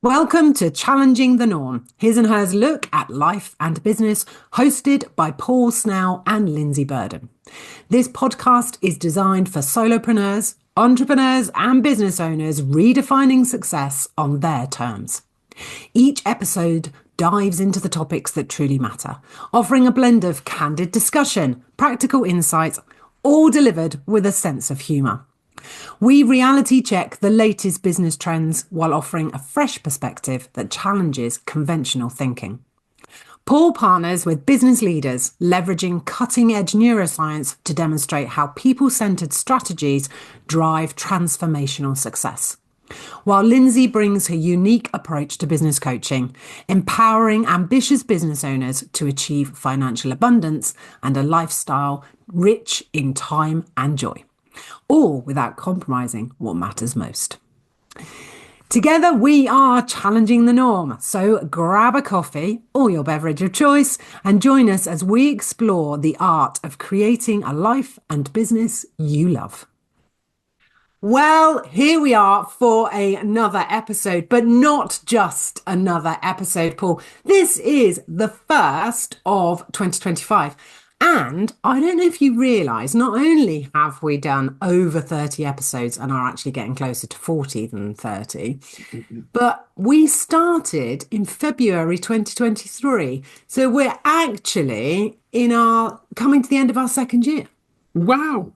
Welcome to Challenging the Norm, his and hers look at life and business, hosted by Paul Snell and Lindsey Burden. This podcast is designed for solopreneurs, entrepreneurs, and business owners redefining success on their terms. Each episode dives into the topics that truly matter, offering a blend of candid discussion, practical insights, all delivered with a sense of humour. We reality check the latest business trends while offering a fresh perspective that challenges conventional thinking. Paul partners with business leaders, leveraging cutting-edge neuroscience to demonstrate how people-centered strategies drive transformational success. While Lindsey brings her unique approach to business coaching, empowering ambitious business owners to achieve financial abundance and a lifestyle rich in time and joy, all without compromising what matters most. Together, we are challenging the norm. So grab a coffee or your beverage of choice and join us as we explore the art of creating a life and business you love. Well, here we are for another episode, but not just another episode, Paul. This is the first of 2025. And I don't know if you realise, not only have we done over 30 episodes and are actually getting closer to 40 than 30, but we started in February 2023. So we're actually coming to the end of our second year. Wow.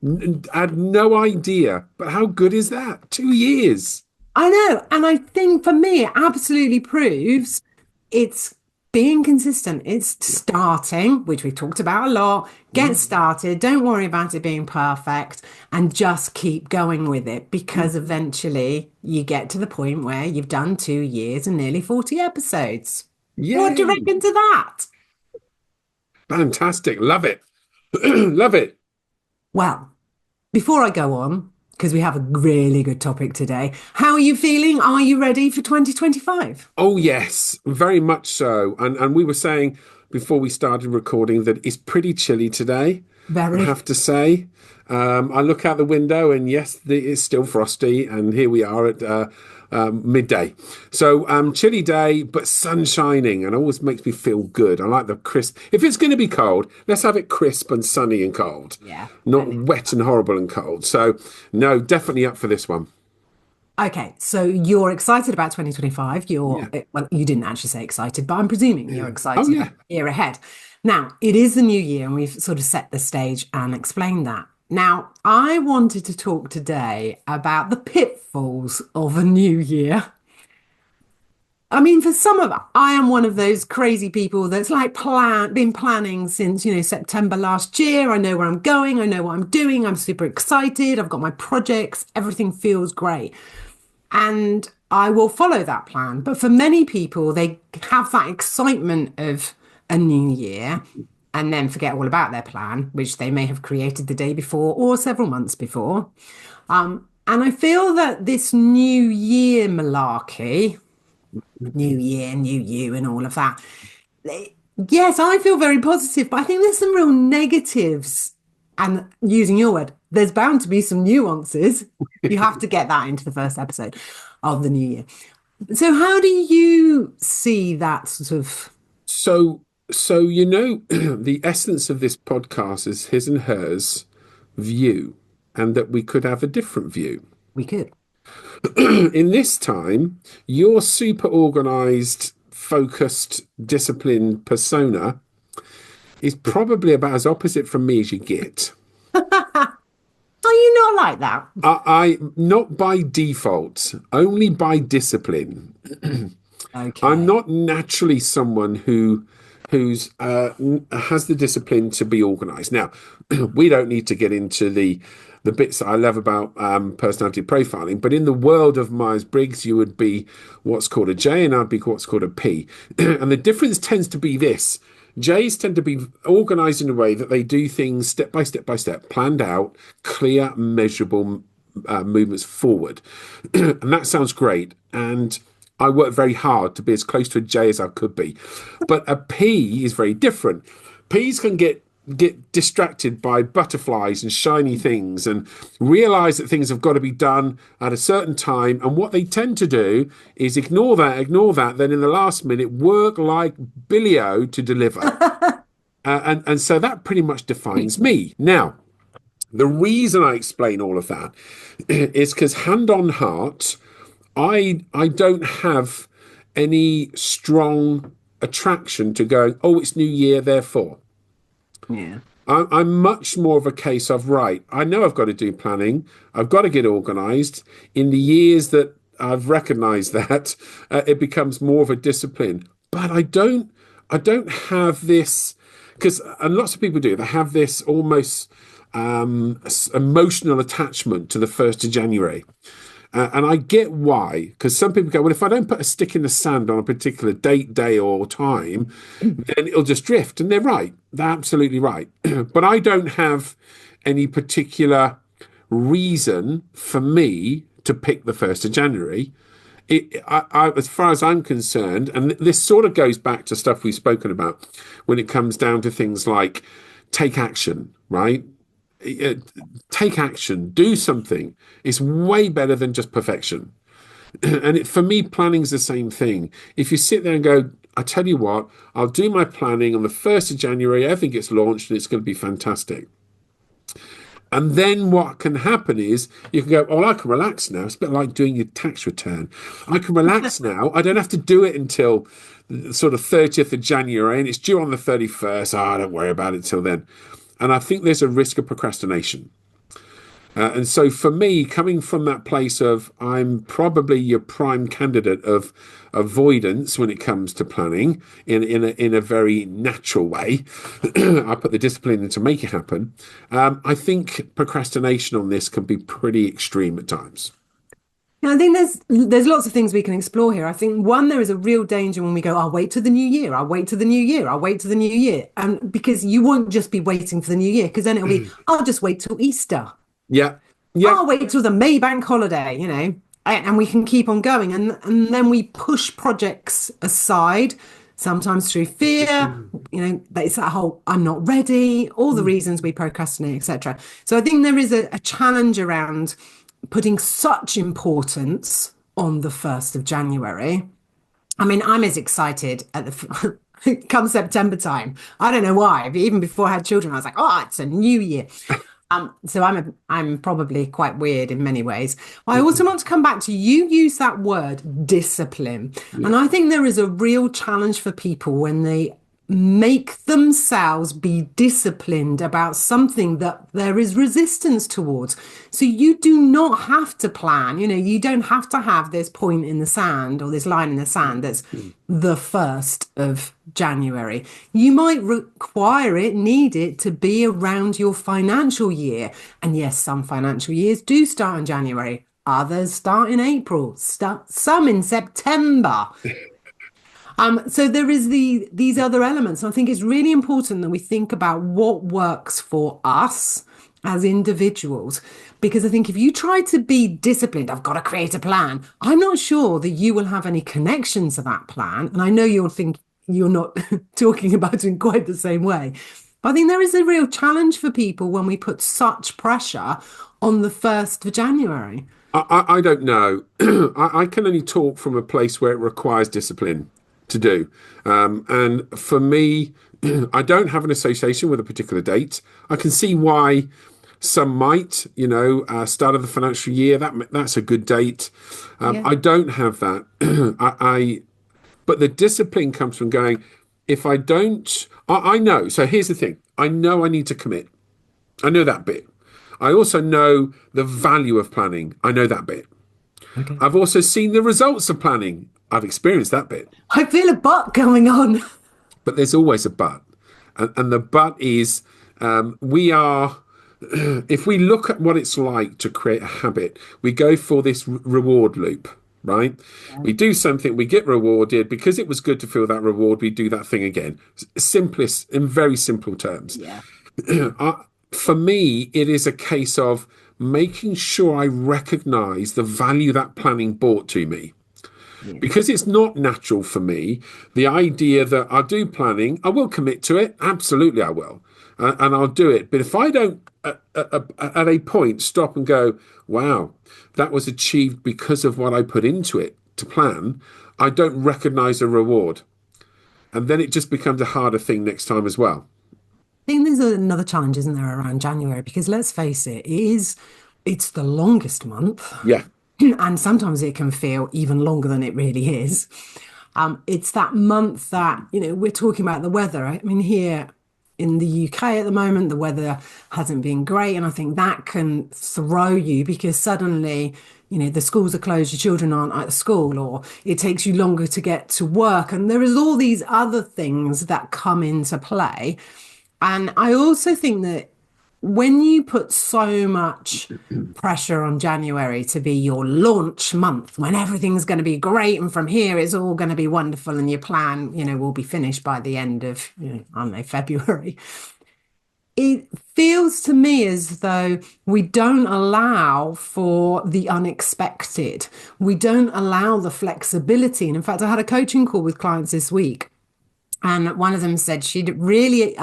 I had no idea, but how good is that? 2 years. I know. And I think for me, it absolutely proves it's being consistent. It's starting, which we've talked about a lot. Get started. Don't worry about it being perfect and just keep going with it, because eventually you get to the point where you've done 2 years and nearly 40 episodes. Yay. What do you reckon to that? Fantastic. Love it. Love it. Well, before I go on, because we have a really good topic today, how are you feeling? Are you ready for 2025? Oh, yes, very much so. And we were saying before we started recording that it's pretty chilly today. Very. I have to say. I look out the window and yes, it's still frosty. And here we are at midday. So chilly day, but sun shining, and always makes me feel good. I like the crisp. If it's going to be cold, let's have it crisp and sunny and cold. Yeah. Not wet and horrible and cold. So no, definitely up for this one. Okay, so you're excited about 2025. Well, you didn't actually say excited, but I'm presuming you're excited. Oh, yeah. Year ahead. Now, it is the new year, and we've sort of set the stage and explained that. Now, I wanted to talk today about the pitfalls of a new year. I mean, for some of us, I am one of those crazy people that's like been planning since, September last year. I know where I'm going. I know what I'm doing. I'm super excited. I've got my projects. Everything feels great. And I will follow that plan. But for many people, they have that excitement of a new year and then forget all about their plan, which they may have created the day before or several months before. And I feel that this new year malarkey, new year, new you, and all of that, yes, I feel very positive, but I think there's some real negatives. And using your word, there's bound to be some nuances. You have to get that into the first episode of the new year. So how do you see that sort of... So the essence of this podcast is his and hers view, and that we could have a different view. We could. In this time, your super organized, focused, disciplined persona is probably about as opposite from me as you get. Are you not like that? I not by default, only by discipline. Okay. I'm not naturally someone who's has the discipline to be organized. Now, we don't need to get into the bits that I love about personality profiling, but in the world of Myers-Briggs, you would be what's called a J and I'd be what's called a P. And the difference tends to be this. J's tend to be organized in a way that they do things step by step by step, planned out, clear, measurable movements forward. And that sounds great. And I work very hard to be as close to a J as I could be. But a P is very different. P's can get get distracted by butterflies and shiny things and realize that things have got to be done at a certain time. And what they tend to do is ignore that, then in the last minute work like Billy-O to deliver. And so that pretty much defines me. Now, the reason I explain all of that is because hand on heart, I don't have any strong attraction to going, oh, it's New Year, therefore. Yeah. I'm much more of a case of, right, I know I've got to do planning. I've got to get organized. In the years that I've recognized that, it becomes more of a discipline. But I don't have this, because, and lots of people do, they have this almost emotional attachment to the 1st of January. And I get why, because some people go, well, if I don't put a stick in the sand on a particular date, day, or time, then it'll just drift. And they're right. They're absolutely right. But I don't have any particular reason for me to pick the 1st of January. As far as I'm concerned, and this sort of goes back to stuff we've spoken about when it comes down to things like take action, right? Take action, do something. It's way better than just perfection. And for me, planning's the same thing. If you sit there and go, I tell you what, I'll do my planning on the 1st of January, everything gets launched and it's going to be fantastic. And then what can happen is you can go, oh, I can relax now. It's a bit like doing your tax return. I can relax now. I don't have to do it until the sort of 30th of January and it's due on the 31st. Oh, don't worry about it till then. And I think there's a risk of procrastination. And so for me, coming from that place of I'm probably your prime candidate of avoidance when it comes to planning in a very natural way, I put the discipline in to make it happen. I think procrastination on this can be pretty extreme at times. I think there's lots of things we can explore here. I think one, there is a real danger when we go, I'll wait till the new year. I'll wait till the new year. I'll wait till the new year. And because you won't just be waiting for the new year, because then it'll be, I'll just wait till Easter. Yeah. I'll wait till the May bank holiday, and we can keep on going. And then we push projects aside, sometimes through fear, it's that whole, I'm not ready, all the reasons we procrastinate, etc. So I think there is a challenge around putting such importance on the 1st of January. I mean, I'm as excited at the come September time. I don't know why, but even before I had children, I was like, oh, it's a new year. So I'm probably quite weird in many ways. I also want to come back to, you use that word discipline. Yeah. And I think there is a real challenge for people when they make themselves be disciplined about something that there is resistance towards. So you do not have to plan, you don't have to have this point in the sand or this line in the sand that's the 1st of January. You might need it to be around your financial year. And yes, some financial years do start in January. Others start in April, some in September. So there is these other elements. And I think it's really important that we think about what works for us as individuals, because I think if you try to be disciplined, I've got to create a plan, I'm not sure that you will have any connection to that plan. And I know you'll think you're not talking about it in quite the same way. But I think there is a real challenge for people when we put such pressure on the 1st of January. I don't know. I can only talk from a place where it requires discipline to do. And for me, I don't have an association with a particular date. I can see why some might, start of the financial year, that's a good date. I don't have that. But the discipline comes from going, if I don't, I know. So here's the thing. I know I need to commit. I know that bit. I also know the value of planning. I know that bit. Okay. I've also seen the results of planning. I've experienced that bit. I feel a but going on. But there's always a but. And the but is if we look at what it's like to create a habit, we go for this reward loop, right? Yeah. We do something, we get rewarded. Because it was good to feel that reward, we do that thing again. Simplest, in very simple terms. Yeah. For me, it is a case of making sure I recognize the value that planning brought to me. Yeah. because it's not natural for me. The idea that I do planning, I will commit to it. Absolutely, I will, and I'll do it. But if I don't at a point stop and go, wow, that was achieved because of what I put into it to plan, I don't recognize a reward. And then it just becomes a harder thing next time as well. I think there's another challenge, isn't there, around January? Because let's face it, it's the longest month, Yeah. and sometimes it can feel even longer than it really is. It's that month that, we're talking about the weather. I mean, here in the UK at the moment, the weather hasn't been great, and I think that can throw you because suddenly, the schools are closed, your children aren't at school, or it takes you longer to get to work, and there is all these other things that come into play. And I also think that when you put so much pressure on January to be your launch month, when everything's going to be great and from here it's all going to be wonderful and your plan, will be finished by the end of, I don't know, February. It feels to me as though we don't allow for the unexpected. We don't allow the flexibility. And in fact, I had a coaching call with clients this week. And one of them said she'd really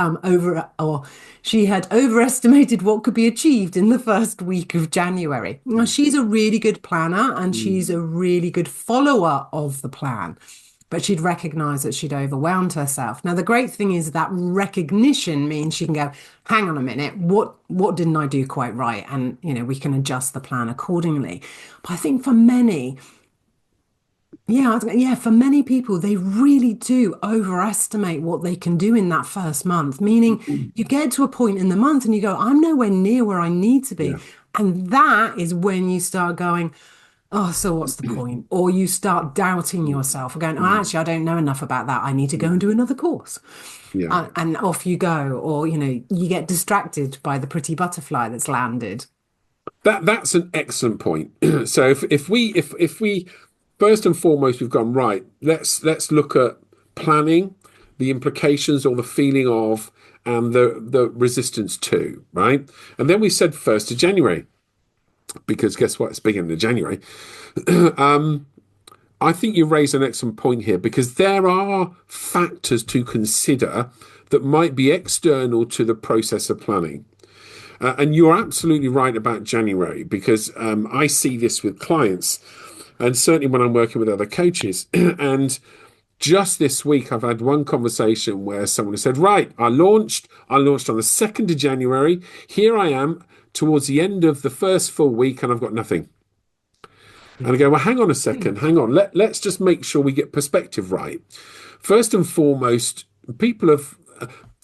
she had overestimated what could be achieved in the first week of January. Now, she's a really good planner and she's a really good follower of the plan, but she'd recognized that she'd overwhelmed herself. Now, the great thing is that recognition means she can go, hang on a minute, what didn't I do quite right? And, we can adjust the plan accordingly. But I think for many, for many people, they really do overestimate what they can do in that first month, meaning you get to a point in the month and you go, I'm nowhere near where I need to be. Yeah. And that is when you start going, oh, so what's the point? Or you start doubting yourself and going, oh, actually, I don't know enough about that. I need to go and do another course. Yeah. And off you go. Or, you get distracted by the pretty butterfly that's landed. That's an excellent point. So if we first and foremost we've gone right, let's look at planning, the implications or the feeling of, and the resistance to, right? And then we said 1st of January, because guess what? It's beginning of January. I think you raise an excellent point here because there are factors to consider that might be external to the process of planning. And you're absolutely right about January because I see this with clients and certainly when I'm working with other coaches. And just this week, I've had one conversation where someone has said, right, I launched on the 2nd of January. Here I am towards the end of the first full week and I've got nothing. And I go, well, hang on a second, hang on. Let's just make sure we get perspective right. First and foremost, most of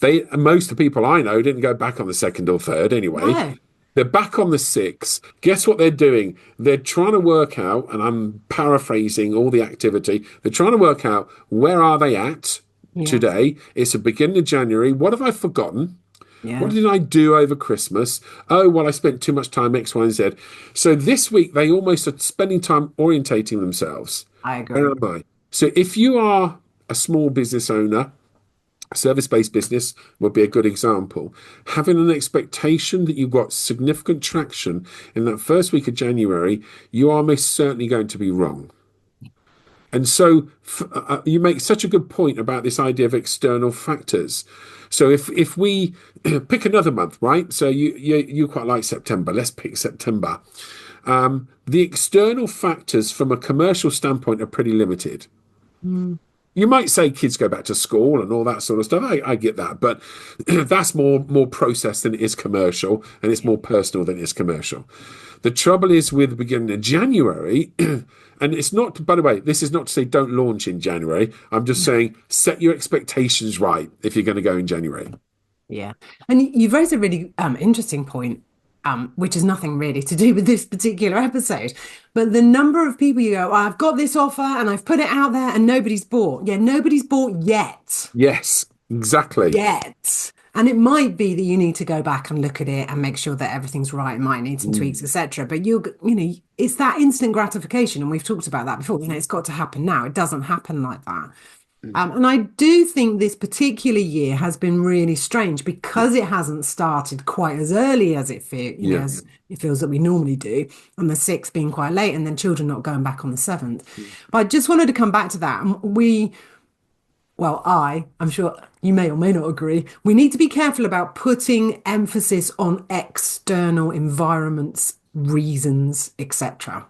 the people I know didn't go back on the 2nd or 3rd anyway. No. They're back on the 6th. Guess what they're doing? They're trying to work out, and I'm paraphrasing all the activity. They're trying to work out where are they at today. It's the beginning of January. What have I forgotten? Yeah. What did I do over Christmas? Oh, well, I spent too much time X, Y, and Z. So this week, they almost are spending time orientating themselves. I agree. Where am I? So if you are a small business owner, a service-based business would be a good example. Having an expectation that you've got significant traction in that first week of January, you are most certainly going to be wrong. And so you make such a good point about this idea of external factors. So if we pick another month, right? So you quite like September. Let's pick September. The external factors from a commercial standpoint are pretty limited. You might say kids go back to school and all that sort of stuff. I get that, but that's more process than it is commercial, and it's more personal than it is commercial. The trouble is with the beginning of January, and it's not, by the way, this is not to say don't launch in January. I'm just saying set your expectations right if you're going to go in January. Yeah. And you've raised a really interesting point, which has nothing really to do with this particular episode. But the number of people you go, I've got this offer and I've put it out there and nobody's bought. Yeah, nobody's bought yet. Yes, exactly. Yet. And it might be that you need to go back and look at it and make sure that everything's right, might need some tweaks, etc. But it's that instant gratification. And we've talked about that before. It's got to happen now. It doesn't happen like that. And I do think this particular year has been really strange because it hasn't started quite as early as Yeah. as it feels that we normally do, and the sixth being quite late, and then children not going back on the seventh. But I just wanted to come back to that. And I'm sure you may or may not agree, we need to be careful about putting emphasis on external environments, reasons, etc.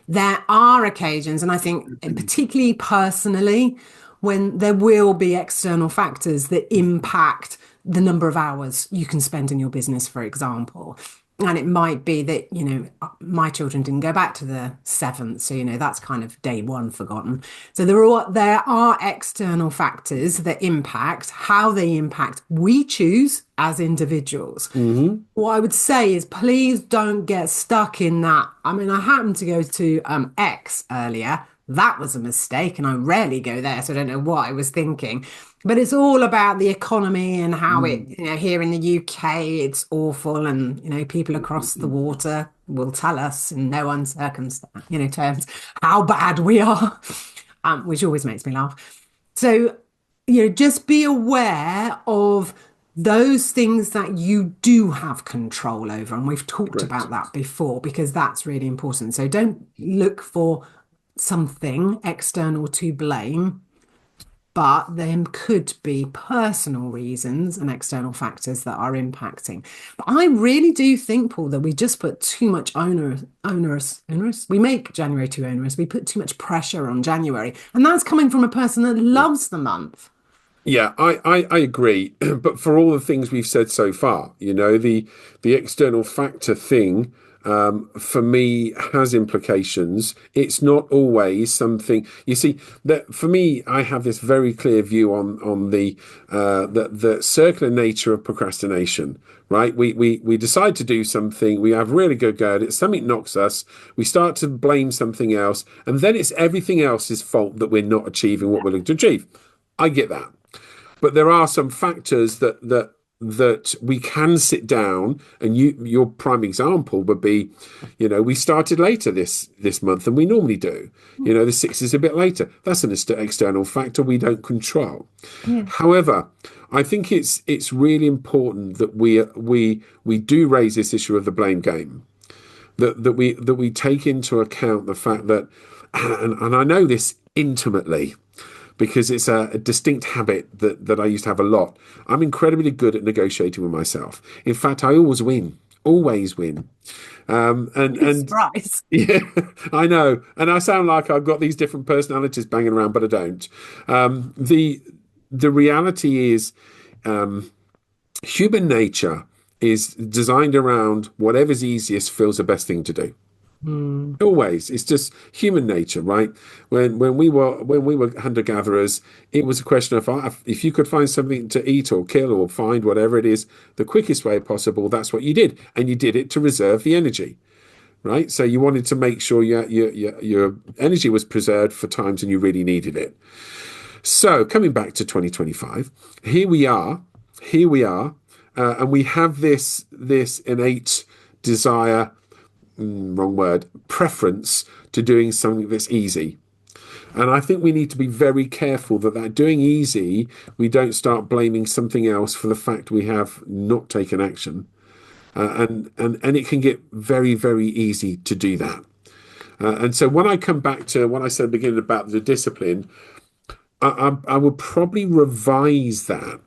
There are occasions, and I think particularly personally, when there will be external factors that impact the number of hours you can spend in your business, for example. And it might be that, my children didn't go back to the seventh. So, that's kind of day one forgotten. So there are external factors that impact how they impact. We choose as individuals. Hmm. What I would say is please don't get stuck in that. I mean, I happened to go to X earlier. That was a mistake, and I rarely go there, so I don't know what I was thinking. But it's all about the economy and how it, here in the UK, it's awful, and people across the water will tell us in no uncircumstance, terms how bad we are, which always makes me laugh. So, just be aware of those things that you do have control over. And we've talked Correct. about that before because that's really important. So don't look for something external to blame, but there could be personal reasons and external factors that are impacting. But I really do think, Paul, that we just put too much onerous. We make January too onerous. We put too much pressure on January. And that's coming from a person that loves the month. Yeah, I agree. But for all the things we've said so far, the external factor thing, for me has implications. It's not always something you see that for me, I have this very clear view on the circular nature of procrastination. Right? We decide to do something, we have really good go at it, something knocks us, we start to blame something else, and then it's everything else's fault that we're not achieving what we're looking to achieve. I get that. But there are some factors that we can sit down, and your prime example would be, we started later this month than we normally do. The sixth is a bit later. That's an external factor we don't control. Yeah. However, I think it's really important that we do raise this issue of the blame game. That we take into account the fact that, and I know this intimately, because it's a distinct habit that I used to have a lot. I'm incredibly good at negotiating with myself. In fact, I always win. And Surprise. yeah, I know. And I sound like I've got these different personalities banging around, but I don't. The reality is, human nature is designed around whatever's easiest feels the best thing to do. Hmm. Always, it's just human nature, right? When we were hunter gatherers, it was a question of if you could find something to eat or kill or find whatever it is the quickest way possible, that's what you did, and you did it to reserve the energy, right? So you wanted to make sure your energy was preserved for times when you really needed it. So coming back to 2025, here we are, and we have this innate desire, wrong word, preference to doing something that's easy. And I think we need to be very careful that doing easy, we don't start blaming something else for the fact we have not taken action. And it can get very, very easy to do that. And so when I come back to what I said at the beginning about the discipline, I would probably revise that.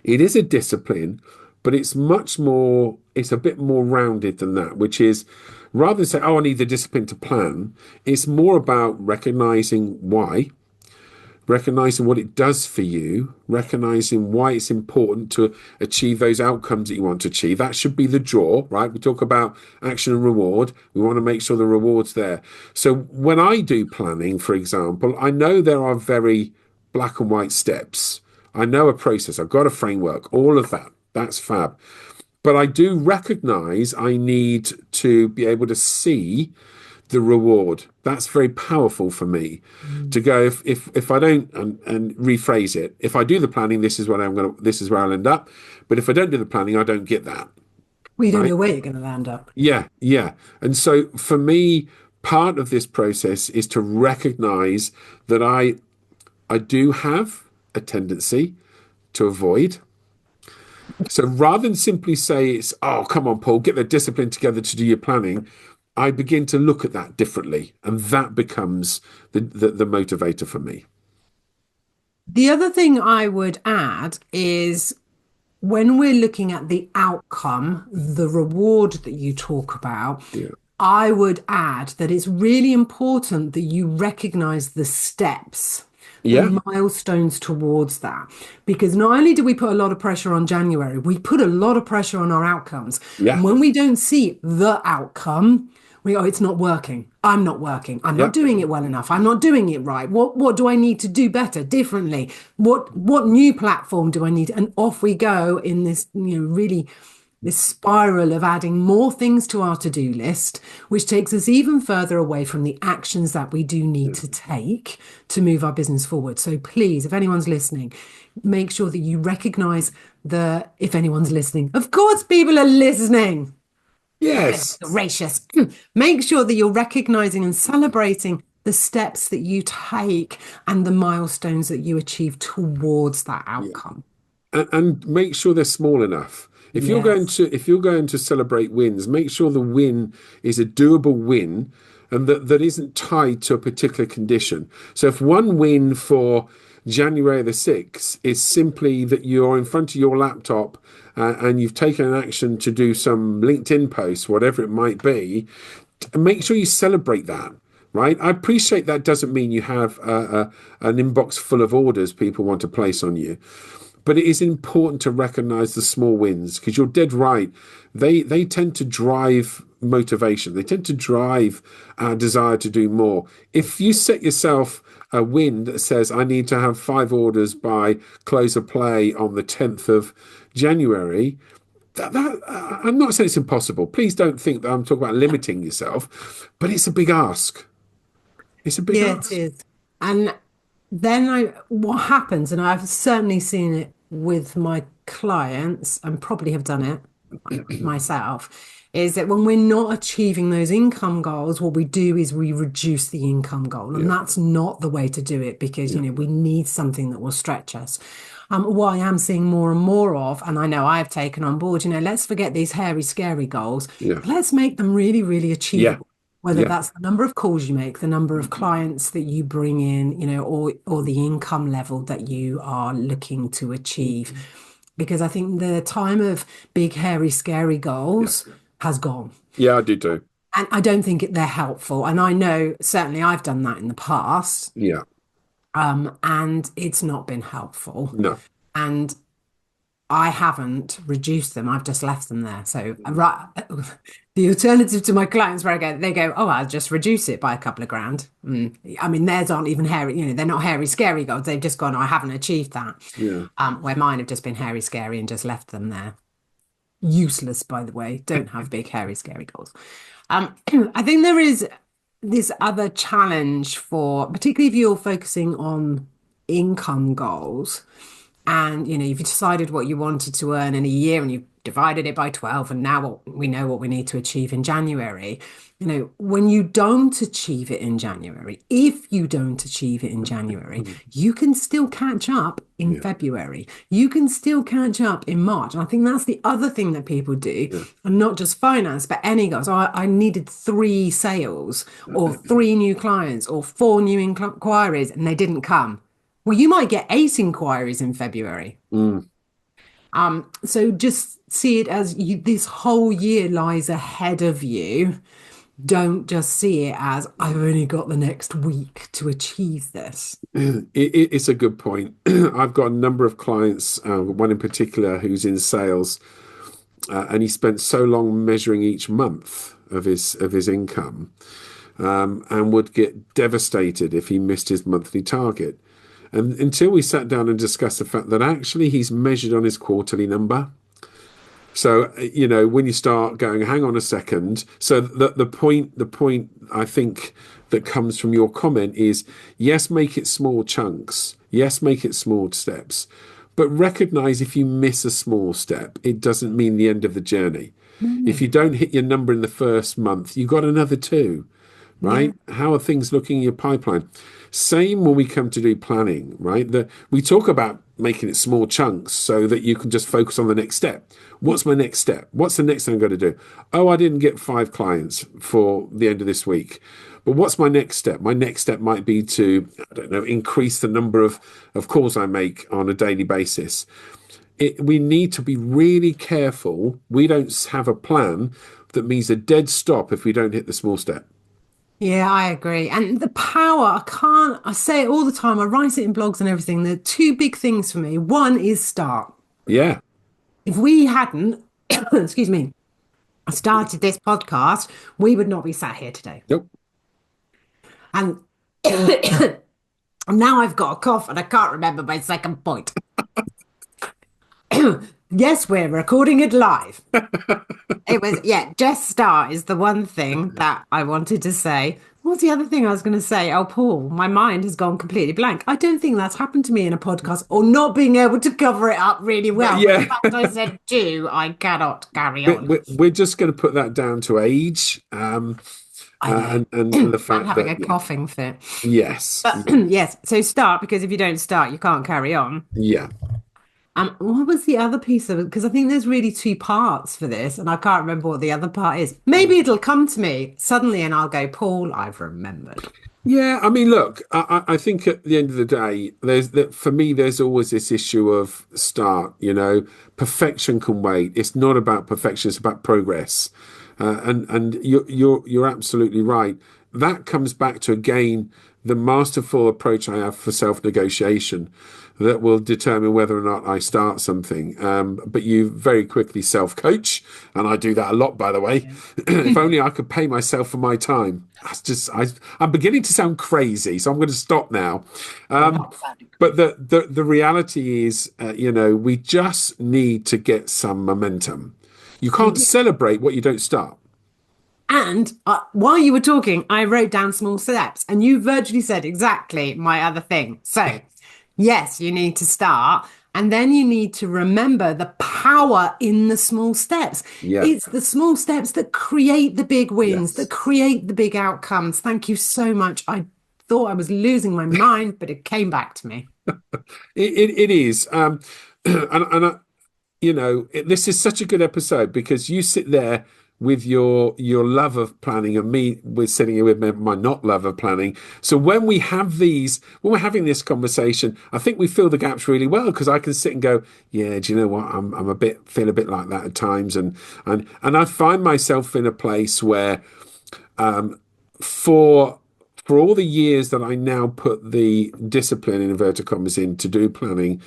It is a discipline, but it's a bit more rounded than that, which is rather than say, oh, I need the discipline to plan, it's more about recognizing why, recognizing what it does for you, recognizing why it's important to achieve those outcomes that you want to achieve. That should be the draw, right? We talk about action and reward. We want to make sure the reward's there. So when I do planning, for example, I know there are very black and white steps. I know a process. I've got a framework, all of that. That's fab. But I do recognize I need to be able to see the reward. That's very powerful for me to go, if I don't, and rephrase it, if I do the planning, this is where I'll end up. But if I don't do the planning, I don't get that. We don't Right? know where you're going to land up. Yeah, yeah. And so for me, part of this process is to recognize that I do have a tendency to avoid. So rather than simply say it's, oh, come on, Paul, get the discipline together to do your planning, I begin to look at that differently. And that becomes the motivator for me. The other thing I would add is when we're looking at the outcome, the reward that you talk about, Yeah. I would add that it's really important that you recognize the steps, Yeah. the milestones towards that. Because not only do we put a lot of pressure on January, we put a lot of pressure on our outcomes. Yeah. And when we don't see the outcome, we go, it's not working. I'm not working. I'm Yeah. not doing it well enough. I'm not doing it right. What do I need to do better, differently? What new platform do I need? And off we go in this, really this spiral of adding more things to our to-do list, which takes us even further away from the actions that we do need to take to move our business forward. So please, if anyone's listening, make sure that you recognize if anyone's listening, of course, people are listening. Yes. Gracious. Make sure that you're recognizing and celebrating the steps that you take and the milestones that you achieve towards that Yeah. outcome. And make sure they're small enough. Yes. If you're going to celebrate wins, make sure the win is a doable win and that isn't tied to a particular condition. So if one win for January the 6th is simply that you're in front of your laptop and you've taken an action to do some LinkedIn post, whatever it might be, make sure you celebrate that. Right. I appreciate that doesn't mean you have an inbox full of orders people want to place on you. But it is important to recognize the small wins because you're dead right. They tend to drive motivation. They tend to drive our desire to do more. If you set yourself a win that says, I need to have 5 orders by close of play on the 10th of January, I'm not saying it's impossible. Please don't think that I'm talking about limiting yourself, but it's a big ask. It's a big Yeah, it ask. is. And then what happens, and I've certainly seen it with my clients and probably have done it myself, is that when we're not achieving those income goals, what we do is we reduce the income goal. And Yeah. that's not the way to do it because, Yeah. we need something that will stretch us. What I am seeing more and more of, and I know I've taken on board, let's forget these hairy, scary goals. Yeah. Let's make them really, really Yeah. achievable. Whether Yeah. that's the number of calls you make, the number of clients that you bring in, or the income level that you are looking to achieve. Because I think the time of big, hairy, scary goals has gone. Yeah, I do too. And I don't think they're helpful. And I know certainly I've done that in the past, Yeah. and it's not been helpful. No. And I haven't reduced them. I've just left them there. So right, the alternative to my clients where they go, oh, I'll just reduce it by a couple of grand. I mean, theirs aren't even hairy, they're not hairy, scary goals. They've just gone, oh, I haven't achieved that. Yeah. Where mine have just been hairy, scary and just left them there. Useless, by the way. Don't have big, hairy, scary goals. I think there is this other challenge particularly if you're focusing on income goals. And you've decided what you wanted to earn in a year and you've divided it by 12 and now we know what we need to achieve in January. When you don't achieve it in January, if you don't achieve it in January, you can still catch up in February. You can still catch up in March. And I think that's the other thing that people do, and not just finance, but any goals. So I needed 3 sales or 3 new clients or 4 new inquiries and they didn't come. Well, you might get 8 inquiries in February. So just see it as this whole year lies ahead of you. Don't just see it as I've only got the next week to achieve this. It's a good point. I've got a number of clients, one in particular who's in sales, and he spent so long measuring each month of his income, and would get devastated if he missed his monthly target. And until we sat down and discussed the fact that actually he's measured on his quarterly number. So, when you start going, hang on a second. So the point I think that comes from your comment is, yes, make it small chunks. Yes, make it small steps. But recognize if you miss a small step, it doesn't mean the end of the journey. If you don't hit your number in the first month, you've got another 2. Yeah. right? How are things looking in your pipeline? Same when we come to do planning, right? We talk about making it small chunks so that you can just focus on the next step. What's my next step? What's the next thing I'm going to do? Oh, I didn't get 5 clients for the end of this week. But what's my next step? My next step might be to, I don't know, increase the number of calls I make on a daily basis. We need to be really careful. We don't have a plan that means a dead stop if we don't hit the small step. Yeah, I agree. And the power, I say it all the time. I write it in blogs and everything. There are two big things for me. One is start. Yeah. If we hadn't, excuse me, started this podcast, we would not be sat here today. Nope. And now I've got a cough and I can't remember my second point. Yes, we're recording it live. It was, yeah, just start is the one thing that I wanted to say. What's the other thing I was going to say? Oh, Paul, my mind has gone completely blank. I don't think that's happened to me in a podcast or not being able to cover it up really But well. But the yeah, fact I said do, I cannot carry we're, on. we're we're just going to put that down to age, I know. and the I'm fact having that a coughing fit. yes, But yes, so start because if you don't start, you can't carry on. yeah. What was the other piece of it? Because I think there's really two parts for this, and I can't remember what the other part is. Maybe it'll come to me suddenly, and I'll go, Paul, I've remembered. Yeah, I mean, look, I think at the end of the day, there's that for me, there's always this issue of start, perfection can wait. It's not about perfection, it's about progress. And you're absolutely right. That comes back to again the masterful approach I have for self-negotiation that will determine whether or not I start something. But you very quickly self-coach, and I do that a lot, by the way. If only I could pay myself for my time. I'm beginning to sound crazy, so I'm going to stop now. But the reality is, we just need to get some momentum. You We can't do. celebrate what you don't start. And while you were talking, I wrote down small steps, and you virtually said exactly my other thing. So, yes, you need to start, and then you need to remember the power in the small steps. Yeah. It's the small steps that create the big wins, that Yes. create the big outcomes. Thank you so much. I thought I was losing my mind, but it came back to me. It is. This is such a good episode because you sit there with your love of planning and me with sitting here with my not love of planning. So when we're having this conversation, I think we fill the gaps really well because I can sit and go, yeah, do you know what? Feel a bit like that at times, and I find myself in a place where for all the years that I now put the discipline in inverted commas in to do planning,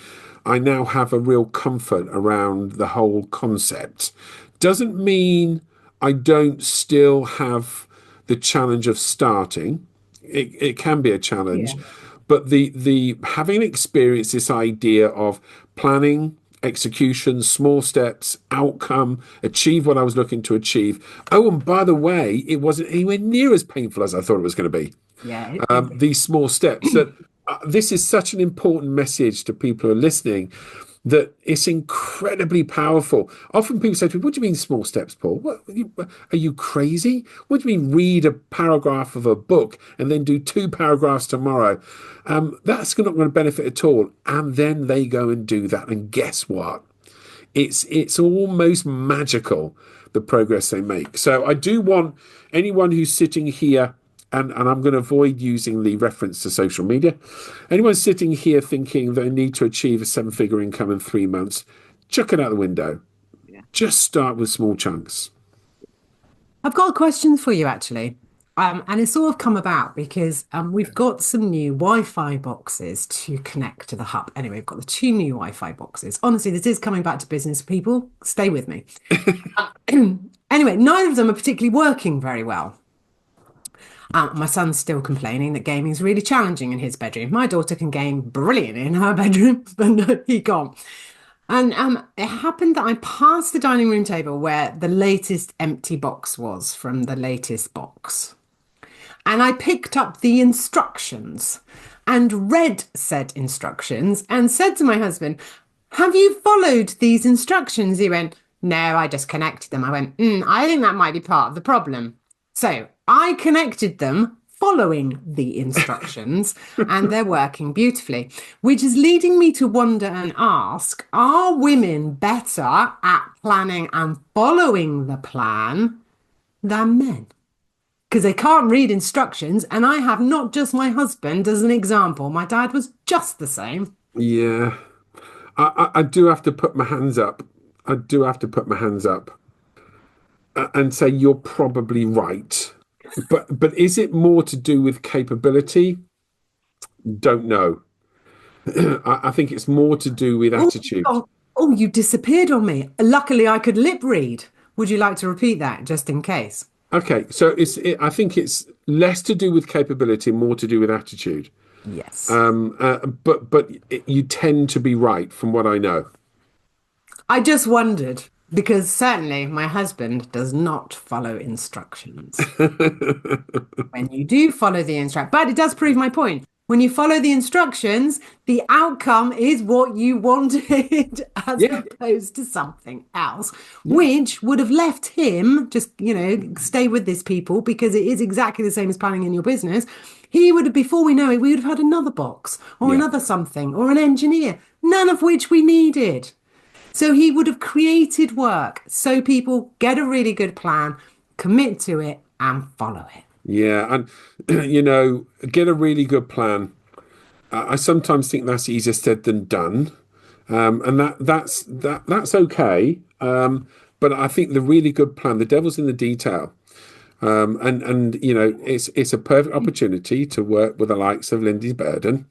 I now have a real comfort around the whole concept. Doesn't mean I don't still have the challenge of starting. It can be a challenge, Yeah. but the having experienced this idea of planning, execution, small steps, outcome, achieve what I was looking to achieve. Oh, and by the way, it wasn't anywhere near as painful as I thought it was going to be. Yeah. These small steps that this is such an important message to people who are listening that it's incredibly powerful. Often people say to me, what do you mean small steps, Paul? Are you crazy? What do you mean read a paragraph of a book and then do 2 paragraphs tomorrow? That's not going to benefit at all. And then they go and do that. And guess what? It's almost magical, the progress they make. So I do want anyone who's sitting here, and I'm going to avoid using the reference to social media. Anyone sitting here thinking they need to achieve a 7-figure income in 3 months, chuck it out the window. Yeah. Just start with small chunks. I've got a question for you actually. And it's sort of come about because we've got some new Wi-Fi boxes to connect to the hub. Anyway, we've got the two new Wi-Fi boxes. Honestly, this is coming back to business people. Stay with me. Anyway, neither of them are particularly working very well. My son's still complaining that gaming is really challenging in his bedroom. My daughter can game brilliantly in her bedroom, but no, he can't. And it happened that I passed the dining room table where the latest empty box was from the latest box. And I picked up the instructions and read said instructions and said to my husband, have you followed these instructions? He went, no, I just connected them. I went, I think that might be part of the problem. So I connected them following the instructions and they're working beautifully, which is leading me to wonder and ask, are women better at planning and following the plan than men? Because they can't read instructions. And I have not just my husband as an example. My dad was just the same. Yeah. I do have to put my hands up. I do have to put my hands up and say you're probably right. But is it more to do with capability? Don't know. I think it's more to do with Oh, attitude. oh, oh, you disappeared on me. Luckily, I could lip read. Would you like to repeat that just in case? Okay, so I think it's less to do with capability, more to do with attitude. Yes. But you tend to be right from what I know. I just wondered because certainly my husband does not follow instructions. When you do follow the instruction, but it does prove my point. When you follow the instructions, the outcome is what you wanted as Yeah, opposed to something else, yeah, which would have left him just, stay with this people because it is exactly the same as planning in your business. He would have, before we know it, we would have had another box or yeah. another something or an engineer, none of which we needed. So he would have created work so people get a really good plan, commit to it, and follow it. Yeah, and get a really good plan. I sometimes think that's easier said than done, and that's okay. But I think the really good plan, the devil's in the detail, and it's a perfect opportunity to work with the likes of Lindsey Burden,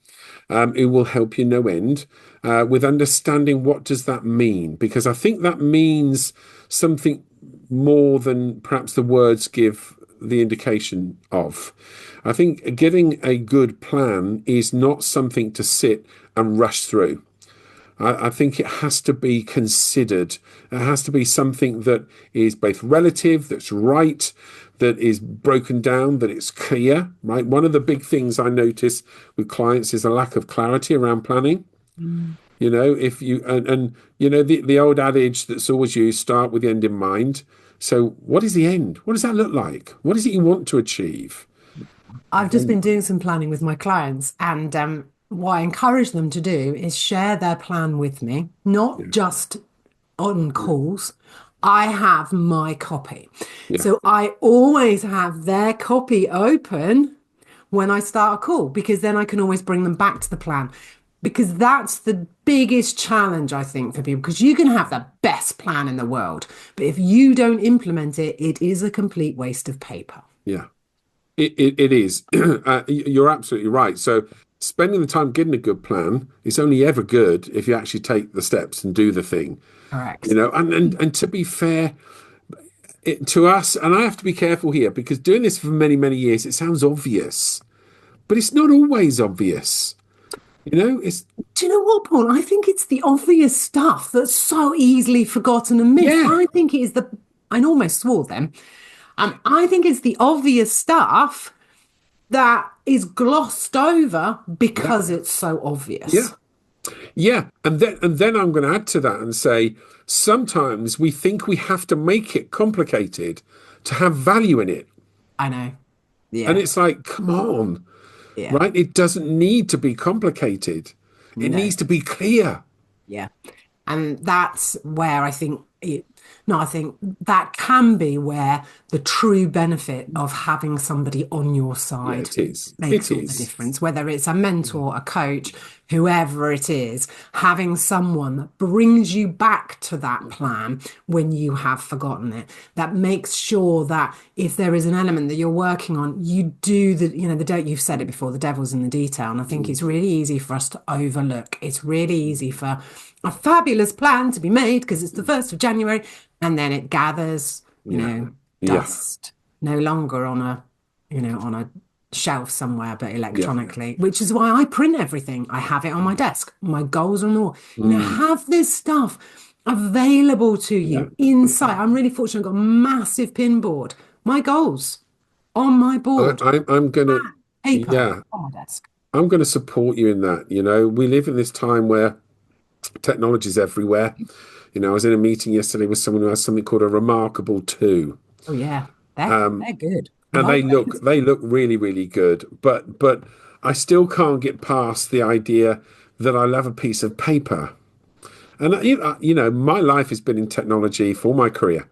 who will help you no end with understanding what does that mean, because I think that means something more than perhaps the words give the indication of. I think getting a good plan is not something to sit and rush through. I think it has to be considered. It has to be something that is both relative, that's right, that is broken down, that it's clear, right? One of the big things I notice with clients is a lack of clarity around planning. Mm. If you and the old adage that's always used, start with the end in mind. So what is the end? What does that look like? What is it you want to achieve? I've just been doing some planning with my clients, and what I encourage them to do is share their plan with me, not Yeah, just on calls. I have my copy. yeah, So I always have their copy open when I start a call because then I can always bring them back to the plan. Because that's the biggest challenge, I think, for people. Because you can have the best plan in the world, but if you don't implement it, it is a complete waste of paper. yeah. It is. You're absolutely right. So spending the time getting a good plan is only ever good if you actually take the steps and do the thing. Correct. And to be fair, to us, and I have to be careful here because doing this for many, many years, it sounds obvious, but it's not always obvious. It's Do you know what, Paul? I think it's the obvious stuff that's so easily forgotten and missed. yeah, I think it is I almost swore then. I think it's the obvious stuff that is glossed over yeah, because it's so yeah, obvious. yeah. And then I'm going to add to that and say sometimes we think we have to make it complicated to have value in it. I know. And Yeah. it's like, come on, Yeah. right? It doesn't need to be complicated. It No. needs to be clear. Yeah. And that's where I think it, no, I think that can be where the true benefit of having somebody on your Yeah, side it is. makes It all the is. difference, whether it's a mentor, a coach, whoever it is, having someone that brings you back to that plan when you have forgotten it, that makes sure that if there is an element that you're working on, you do you've said it before, the devil's in the detail. And I think it's really easy for us to overlook. It's really easy for a fabulous plan to be made because it's the 1st of January and then it gathers, Yeah. Yeah. dust no longer on a shelf somewhere, but Yeah. electronically, which is why I print everything. I have it on my desk. My goals are on the wall. Mm, Have this stuff available to yeah. you inside. I'm really fortunate. I've got a massive pin board. My goals on my board, I'm gonna, paper yeah, on my desk. I'm gonna support you in that. We live in this time where technology is everywhere. I was in a meeting yesterday with someone who has something called a remarkable two. Oh, yeah. They're good. And Love they look really, really good. But I still can't get past the idea that I love a piece of paper. And you know, my life has been in technology for my career.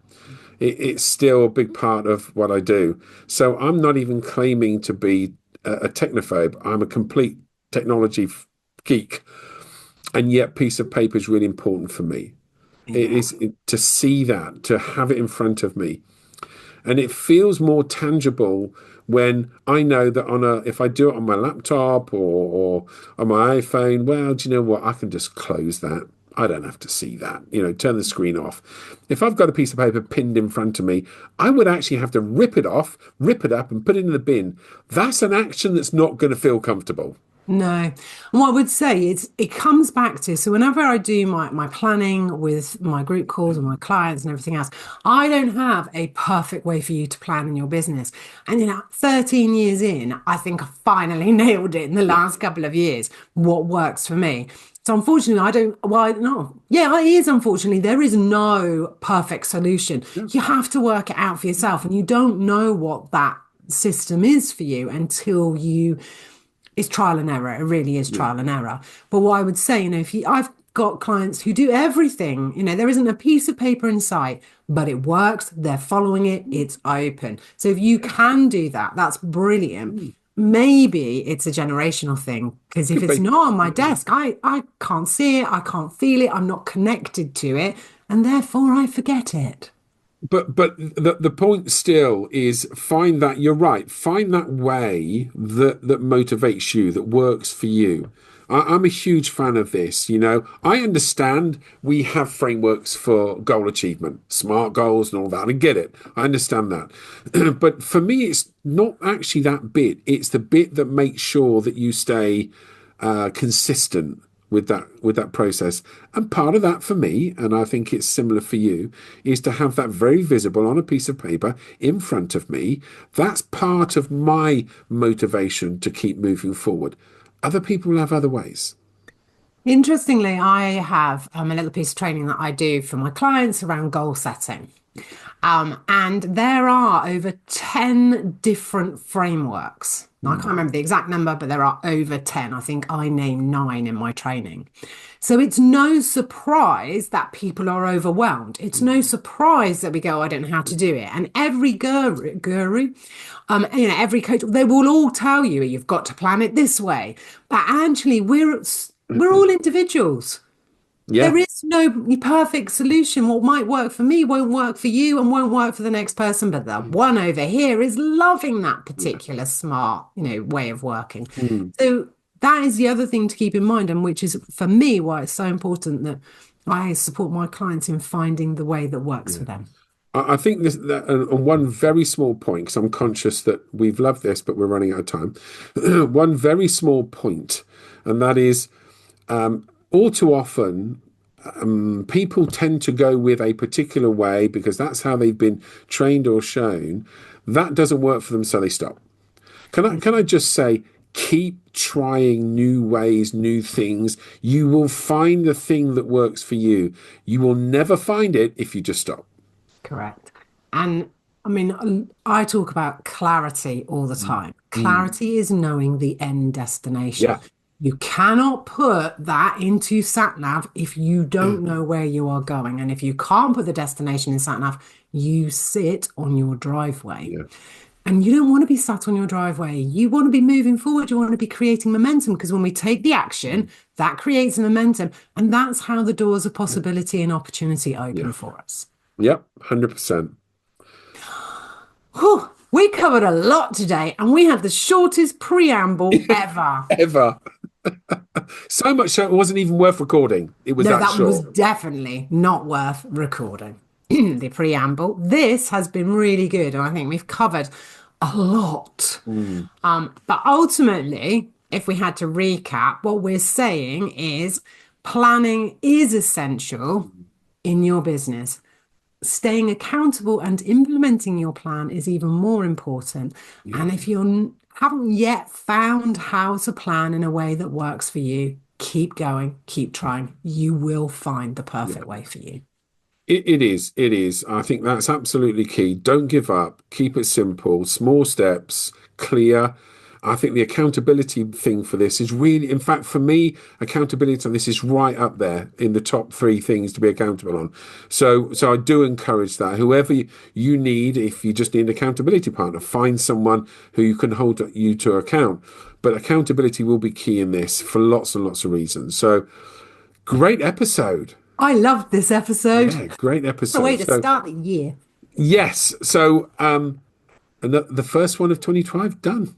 It's still a big part of what I do. So I'm not even claiming to be a technophobe. I'm a complete technology geek, and yet piece of paper is really important for me. It Yeah. is to see that, to have it in front of me, and it feels more tangible when I know that if I do it on my laptop or on my iPhone, well, do you know what? I can just close that. I don't have to see that, you know, turn the screen off. If I've got a piece of paper pinned in front of me, I would actually have to rip it off, rip it up, and put it in the bin. That's an action that's not going to feel comfortable. No. And what I would say is it comes back to, so whenever I do my planning with my group calls and my clients and everything else, I don't have a perfect way for you to plan in your business. And 13 years in, I think I finally nailed it in the Yeah, last couple of years, what works for me. So unfortunately, I don't, well, no. Yeah, it is unfortunately. There is no perfect solution. yeah, You have to work it out for yourself, and you don't know what that system is for you until you it's trial and error. It really is yeah. trial and error. But what I would say, if I've got clients who do everything, there isn't a piece of paper in sight, but it works. They're following it. It's open. So if you can do that, that's brilliant. Mm. Maybe it's a generational thing because if Could it's be. not on my desk, I can't see it. I can't feel it. I'm not connected to it. And therefore I forget it. But the point still is find that you're right. Find that way that motivates you, that works for you. I'm a huge fan of this. You know, I understand we have frameworks for goal achievement, SMART goals, and all that. And I get it. I understand that. But for me, it's not actually that bit. It's the bit that makes sure that you stay consistent with that process. And part of that for me, and I think it's similar for you, is to have that very visible on a piece of paper in front of me. That's part of my motivation to keep moving forward. Other people have other ways. Interestingly, I have a little piece of training that I do for my clients around goal setting. And there are over 10 different frameworks. Now, I can't Mm, remember the exact number, but there are over 10. I think I named 9 in my training. So it's no surprise that people are overwhelmed. It's no mm, surprise that we go, "Oh, I don't know how to do it." And every guru, every coach, they will all tell you you've got to plan it this way. But actually, we're all individuals. yeah, There is no perfect solution. What might work for me won't work for you and won't work for the next person. But the one over here is loving that yeah. particular smart, way of working. Mm, So that is the other thing to keep in mind, and which is for me why it's so important that I support my clients in finding the way that works yeah. for them. I think this that, on one very small point, because I'm conscious that we've loved this, but we're running out of time. One very small point, and that is all too often people tend to go with a particular way because that's how they've been trained or shown. That doesn't work for them, so they stop. Can I just say, keep trying new ways, new things. You will find the thing that works for you. You will never find it if you just stop. Correct. And I mean, I talk about clarity all the Mm. time. Mm. Clarity is knowing the end destination. Yeah, You cannot put that into SatNav if you don't know where you are going. And if you can't put the destination in SatNav, you sit on your driveway. yeah, And you don't want to be sat on your driveway. You want to be moving forward. You want to be creating momentum because when we take the action, that creates momentum. And that's how the doors of possibility and opportunity yeah, open for us. yep, 100%. Whew, we covered a lot today and we had the shortest preamble ever. Ever. So much so it wasn't even worth recording. It was No, that that was short. definitely not worth recording. The preamble. This has been really good, and I think we've covered a lot. Mm. But ultimately, if we had to recap, what we're saying is planning is essential in your business. Staying accountable and implementing your plan is even more important. Yeah, And if you haven't yet found how to plan in a way that works for you, keep going, keep trying. You will find the yeah. perfect way for you. It is. It is. I think that's absolutely key. Don't give up. Keep it simple. Small steps, clear. I think the accountability thing for this is really, in fact, for me, accountability on this is right up there in the top three things to be accountable on. So I do encourage that. Whoever you need, if you just need an accountability partner, find someone who you can hold you to account. But accountability will be key in this for lots and lots of reasons. So great episode. I loved this episode. Yeah, great A way episode. to So start the year. yes, so and the first one of 2025 done.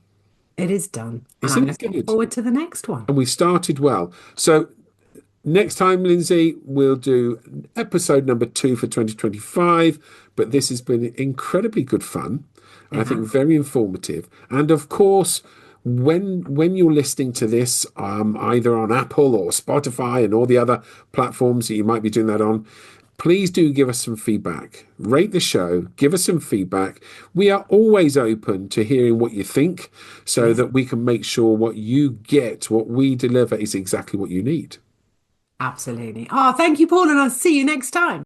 It is done. And I'm Isn't it looking good? forward to the next one. And we started well. So next time, Lindsay, we'll do episode number 2 for 2025. But this has been incredibly good fun. I think very informative. And of course, when you're listening to this, either on Apple or Spotify and all the other platforms that you might be doing that on, please do give us some feedback. Rate the show, give us some feedback. We are always open to hearing what you think so that we can make sure what you get, what we deliver is exactly what you need. Absolutely. Oh, thank you, Paul, and I'll see you next time.